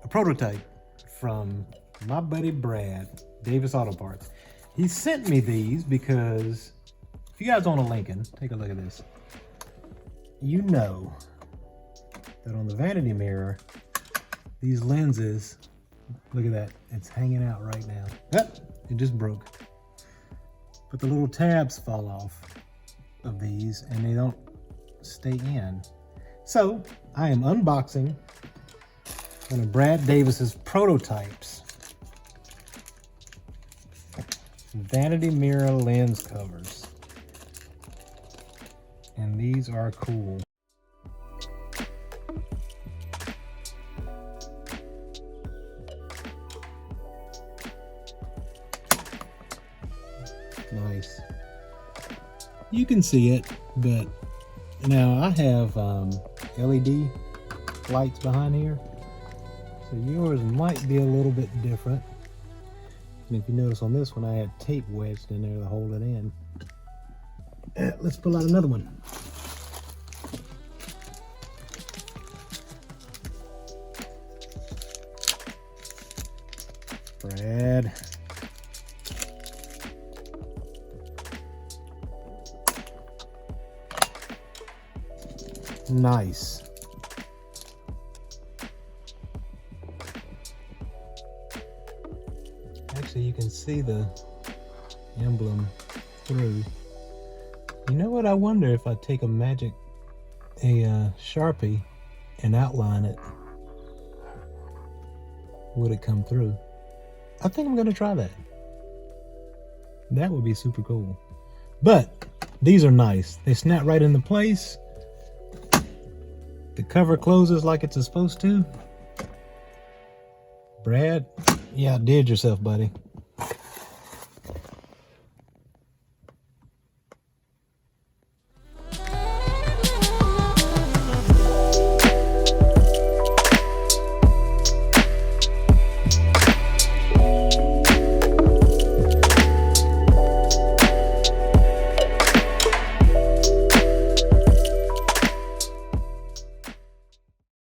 a prototype from my buddy Brad, Davis Auto Parts. He sent me these because if you guys own a Lincoln, take a look at this. You know that on the vanity mirror, these lenses, look at that, it's hanging out right now. Oh, it just broke. But the little tabs fall off of these and they don't stay in. So I am unboxing one of Brad Davis's prototypes. Vanity mirror lens covers. And these are cool. Nice. You can see it, but now I have LED lights behind here, so yours might be a little bit different. And if you notice on this one, I had tape wedged in there to hold it in. Let's pull out another one. Brad. Nice. Actually, you can see the emblem through. You know what? I wonder if I take a Sharpie and outline it, would it come through? I think I'm gonna try that. That would be super cool. But these are nice. They snap right into place. The cover closes like it's supposed to. Brad, you outdid yourself, buddy.